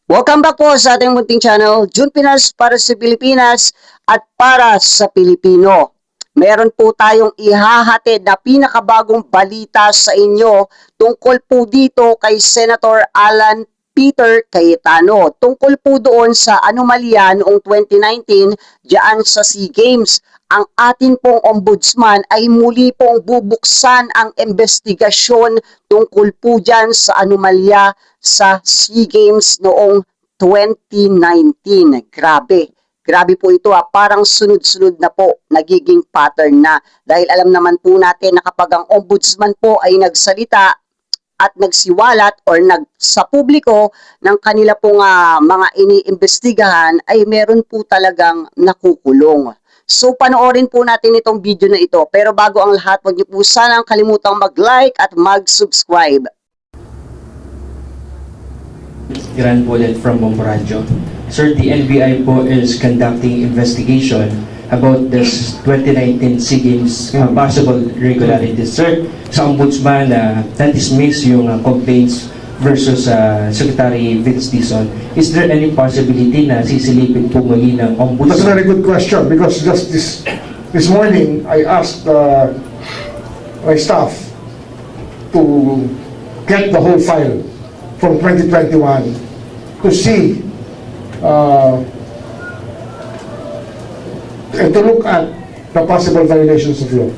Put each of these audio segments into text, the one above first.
Welcome back po sa ating munting channel, June Pinas para sa Pilipinas at para sa Pilipino. Meron po tayong ihahatid na pinakabagong balita sa inyo tungkol po dito kay Senator Alan Peter Cayetano. Tungkol po doon sa anomalya noong 2019 diyan sa SEA Games. Ang atin pong ombudsman ay muli pong bubuksan ang investigasyon tungkol po dyan sa anomalya sa SEA Games noong 2019. Grabe po ito parang sunod-sunod na po nagiging pattern na. Dahil alam naman po natin na kapag ang ombudsman po ay nagsalita at nagsiwalat or sa publiko ng kanila pong mga iniimbestigahan ay meron po talagang nakukulong. So panoorin po natin itong video na ito. Pero bago ang lahat, huwag niyo po sanang kalimutang mag-like at mag-subscribe. Grand Bullet from Bomboradjo. Sir, the NBI po is conducting investigation about this 2019 SEA Games possible irregularities. Sir, sa ombudsman na-dismiss yung complaints versus Secretary Vince Dizon, is there any possibility na sisilipin po muli ng ombudsman? That's a very good question because just this morning I asked my staff to get the whole file from 2021 to see and to look at the possible violations of law.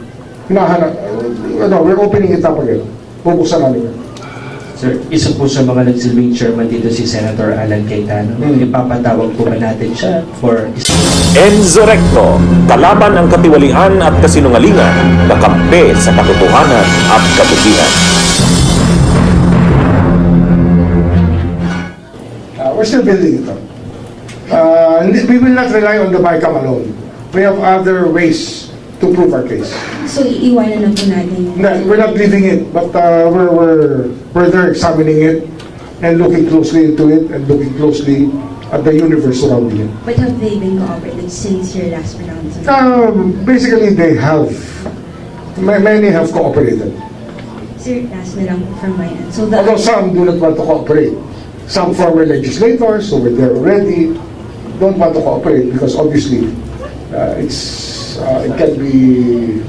We're opening it up again. Bubuksan namin yan. Sir, isa po sa mga nagsilbing chairman dito si Senator Alan Cayetano. Ipapatawag po ba natin siya for... Enzo Recto, kalaban ang katiwalian at kasinungalingan, nakampi sa katotohanan at kabutihan. We're still building it up. We will not rely on the BICAM alone. We have other ways to prove our case. So, iiwanan na po natin. No, we're not leaving it, but we're further examining it and looking closely into it and looking closely at the universe surrounding it. But have they been cooperative since your last pronouncement? Basically, they have. Many have cooperated. Sir, last na lang from my end. So, Although some do not want to cooperate. Some former legislators who were there already don't want to cooperate because obviously it can be,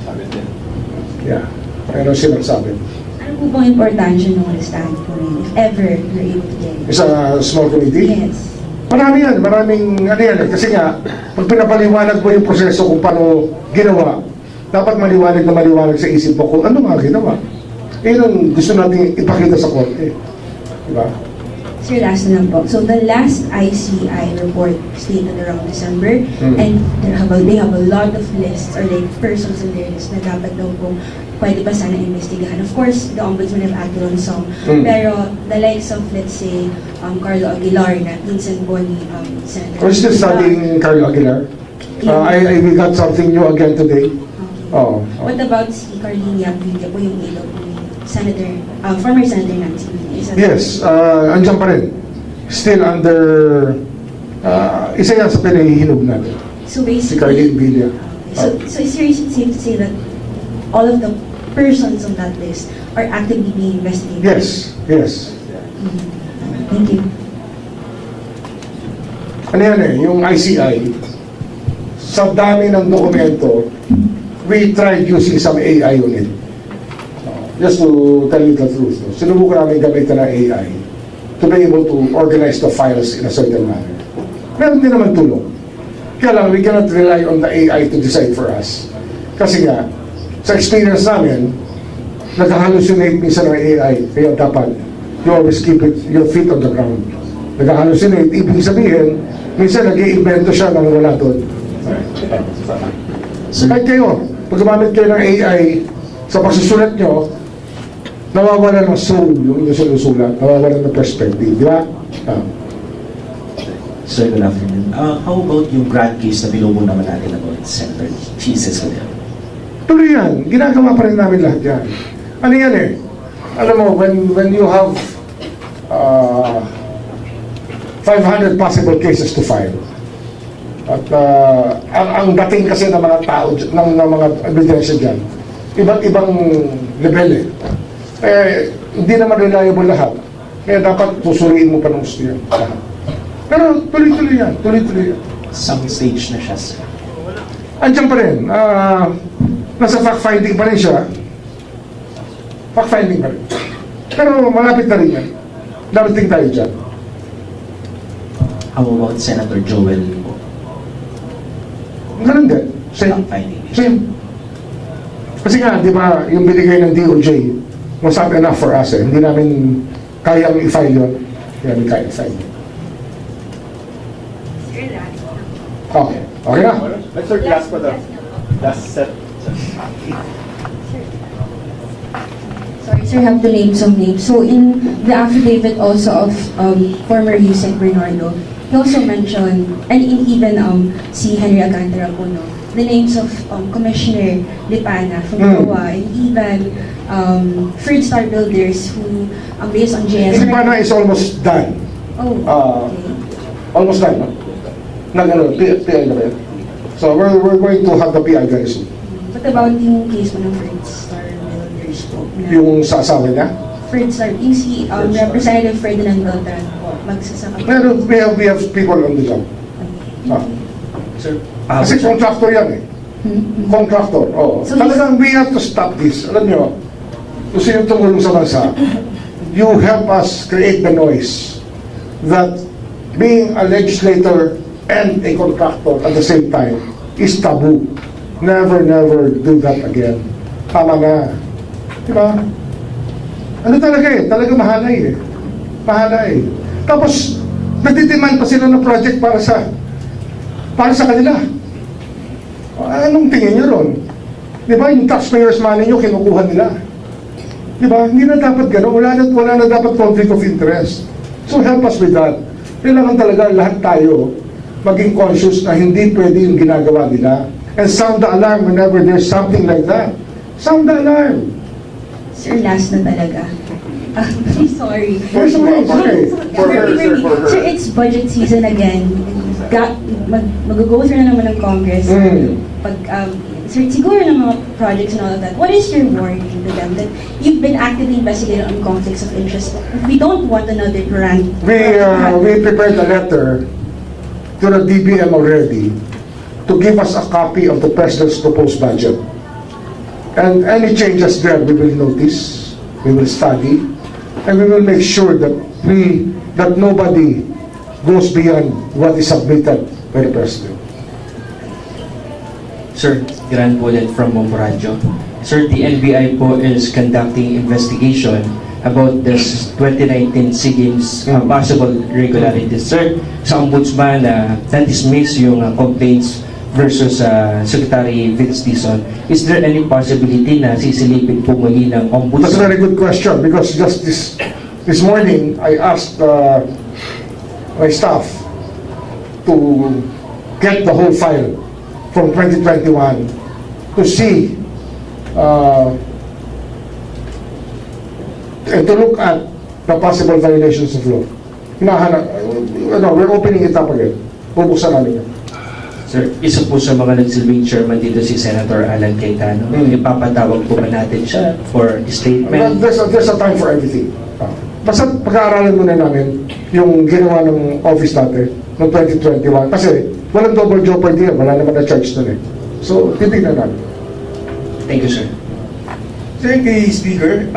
ano sinasabi. ano po bang importansya ng listahan po rin, if ever you're able to get it? It's a small committee? Yes. Marami yan, maraming ano yan. Kasi nga, pag pinapaliwanag mo yung proseso kung paano ginawa, dapat maliwanag na maliwanag sa isip mo kung ano nga ginawa. Yun ang gusto natin ipakita sa korte. Diba? Sir, last na lang po. So, the last ICI report stated around December, and they have a lot of lists or like persons in their list na dapat daw po pwede pa sana investigahan. Of course, the ombudsman have acted on some, pero the likes of, let's say, Carlo Aguilar na pinsan po ni Senator. We're still studying Carlo Aguilar. We got something new again today. Okay. Oh. What about si Carlina Villa po yung ilaw po ni Senator, former Senator Nancy Villa? Yes, andyan pa rin. Still under, isa yan sa pinahihinog natin. So Si basically, Carlin Villa. so is it safe to say that all of the persons on that list are actively being investigated? Yes, yes. Thank you. Ano yan yung ICI, sa dami ng dokumento, we tried using some AI on it. Just to tell you the truth, sinubukan namin gamitan ng AI to be able to organize the files in a certain manner. Meron din naman tulong. Kaya lang, we cannot rely on the AI to decide for us. Kasi nga, sa experience namin, nag-hallucinate minsan ng AI. Kaya dapat, you always keep your feet on the ground. Nag-hallucinate, ibig sabihin, minsan nag-iimbento siya nang wala doon. Kahit kayo, pag gumamit kayo ng AI sa pagsusulat nyo, nawawala ng soul yung inyong sinusulat, nawawala ng perspective, di ba? Sir, good afternoon. How about yung grant case na binubo naman natin about Senator Jesus Calero? Tuloy yan, ginagawa pa rin namin lahat yan. Ano yan alam mo, when you have 500 possible cases to file, at ang dating kasi ng mga tao, ng mga ebidensya dyan, iba't ibang level hindi naman reliable lahat. Kaya dapat susuriin mo pa ng gusto yan. Pero tuloy-tuloy yan, tuloy-tuloy yan. Some stage na siya, sir. Andiyan pa rin. Nasa fact-finding pa rin siya. Fact-finding pa rin. Pero malapit na rin yan. Darating tayo dyan. How about Senator Joel po? Ganun din. Same. Fact-finding. Same. Kasi nga, di ba, yung binigay ng DOJ was not enough for us eh. Hindi namin kayang i-file yun. Hindi namin kayang i-file yun. Okay. Okay na. Let's start last for the last set. Sorry, sir, have to name some names. So in the affidavit also of former Yusek Bernardo, he also mentioned, and even si Henry Alcantara po, no, the names of Commissioner Lipana from COA, and even Third Star Builders who, based on JS. Ilipana is almost done. Oh, okay. Almost done, no? PI na ba yan? So we're going to have the PI very soon. What about yung case mo ng Third Star Builders po? Na Yung sa asawa niya. Third Star, yung si Representative Ferdinand Beltran po, magsasaka. Pero we have people on the job. Ah. Sir, Kasi contractor yan eh. Contractor, oo. So Talagang we have to stop this. Alam nyo, kung sino tumulong sa bansa, you help us create the noise that being a legislator and a contractor at the same time is taboo. Never, never do that again. Tama na. Diba? Ano talaga eh? Talaga mahalay eh. Mahalay. Tapos, nagdidemand pa sila ng project para sa kanila. Anong tingin nyo ron? Diba? Yung taxpayers money nyo, kinukuha nila. Diba? Hindi na dapat gano'n. Wala na dapat conflict of interest. So help us with that. Kailangan talaga lahat tayo maging conscious na hindi pwede yung ginagawa nila. And sound the alarm whenever there's something like that. Sound the alarm. Sir, last na talaga. I'm sorry. First of all, okay. Sir, it's budget season again. Mag-go through na naman ng Congress. Pag, sir, siguro ng mga projects and all of that, what is your warning to them that you've been actively investigating on conflicts of interest? We don't want another rant. We prepared a letter to the DBM already to give us a copy of the President's proposed budget. And any changes there, we will notice, we will study, and we will make sure that nobody goes beyond what is submitted by the President. Sir, Gran Bullet from Bomboradyo. Sir, the NBI po is conducting investigation about this 2019 SEA Games possible irregularities. Sir, sa ombudsman na-dismiss yung complaints versus Secretary Vince Dizon. Is there any possibility na sisilipin po muli ng ombudsman? That's a very good question because just this morning I asked my staff to get the whole file from 2021 to see and to look at the possible violations of law. We're opening it up again. Bubuksan namin yan. Sir, isa po sa mga nagsilbing chairman dito si Senator Alan Cayetano. Ipapatawag po ba natin siya for statement? There's a time for everything. Basta pag-aaralan muna namin yung ginawa ng office natin noong 2021. Kasi walang double jeopardy yan. Wala naman na-charge nun eh. So, titignan namin. Thank you, sir. Sir, kay Speaker,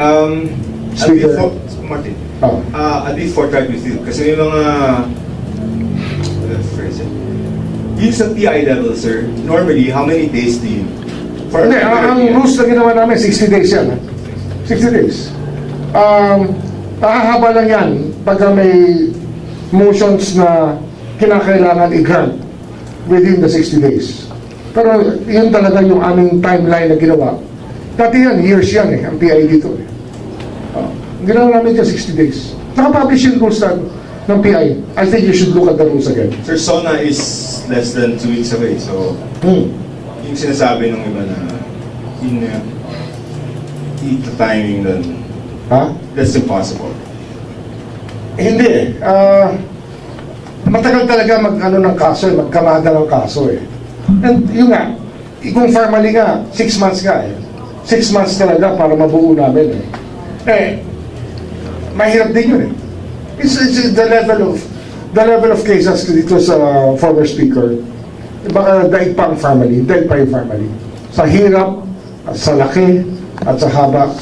Speaker. Martin, Oh. I'll be forthright with you. Kasi may mga, yun sa PI level, sir, normally, how many days do you? Hindi, ang rules na ginawa namin, 60 days yan. 60 days. Hahaba lang yan pagka may motions na kinakailangan i-grant within the 60 days. Pero yun talaga yung aming timeline na ginawa. Dati yan, years yan eh, ang PI dito eh. Ginawa namin dyan 60 days. Nakapublish yung rules ng PI. I think you should look at the rules again. Sir, SONA is less than 2 weeks away, so yung sinasabi ng iba na the timing then that's impossible. Hindi matagal talaga ng kaso magkamada ng kaso eh. And yun nga, kung formally nga, 6 months nga eh. 6 months talaga para mabuo namin eh. Mahirap din yun eh. It's the level of the level of cases dito sa former speaker, baka daig pa ang family, daig pa yung family. Sa hirap, at sa laki, at sa haba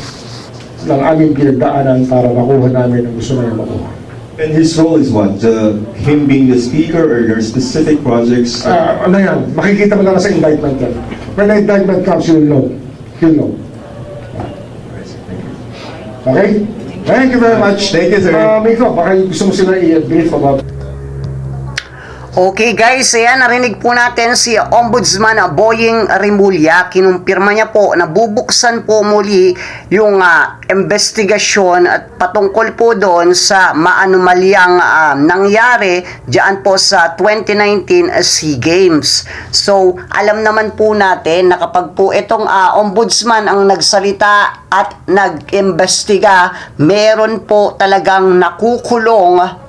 ng aming pinagdaanan para makuha namin ang gusto namin makuha. And his role is what? Him being the speaker or there are specific projects? Ano yan? Makikita mo lang sa indictment yan. When the indictment comes, you'll know. You'll know. Okay? Thank you very much. Thank you, sir. Miko, baka gusto mo sila i-brief about. Okay guys, ayan, narinig po natin si Ombudsman Boying Rimulya. Kinumpirma niya po na bubuksan po muli yung investigasyon at patungkol po doon sa maanumalyang nangyari diyan po sa 2019 SEA Games. So, alam naman po natin na kapag po itong Ombudsman ang nagsalita at nag-imbestiga, meron po talagang nakukulong.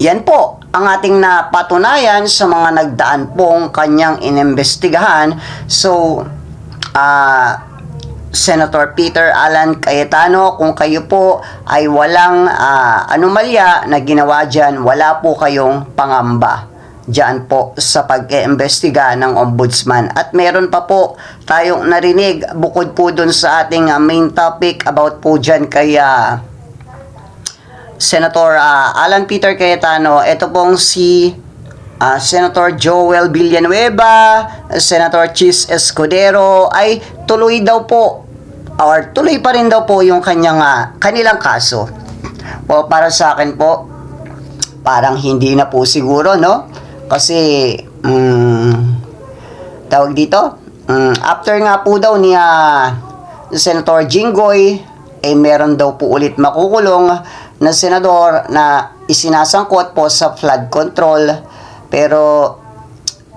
Yan po ang ating napatunayan sa mga nagdaan pong kanyang inimbestigahan. So, Senator Peter Alan Cayetano, kung kayo po ay walang anomalya na ginawa dyan, wala po kayong pangamba dyan po sa pag-iimbestiga ng Ombudsman. At meron pa po tayong narinig bukod po dun sa ating main topic about po dyan kay Senator Alan Peter Cayetano. Ito pong si Senator Joel Villanueva, Senator Chis Escudero ay tuloy daw po or tuloy pa rin daw po yung kanilang kaso. Well, para sa akin po, parang hindi na po siguro, no? Kasi tawag dito, after nga po daw ni Senator Jinggoy, meron daw po ulit makukulong na senador na isinasangkot po sa flood control. Pero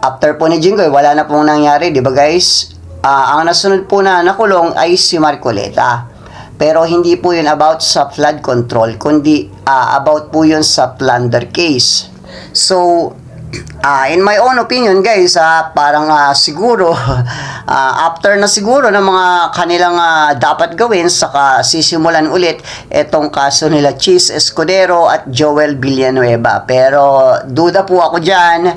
after po ni Jinggoy, wala na pong nangyari, di ba guys? Ang nasunod po na nakulong ay si Marcoleta. Pero hindi po yun about sa flood control, kundi about po yun sa plunder case. So, in my own opinion guys, parang siguro after na siguro ng mga kanilang dapat gawin, saka sisimulan ulit itong kaso nila Chis Escudero at Joel Villanueva. Pero duda po ako dyan.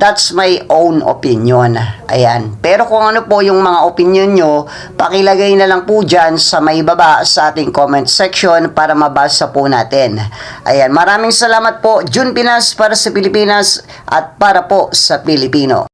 That's my own opinion. Ayan. Pero kung ano po yung mga opinion nyo, pakilagay na lang po dyan sa may baba sa ating comment section para mabasa po natin. Ayan. Maraming salamat po. June Pinas para sa Pilipinas at para po sa Pilipino.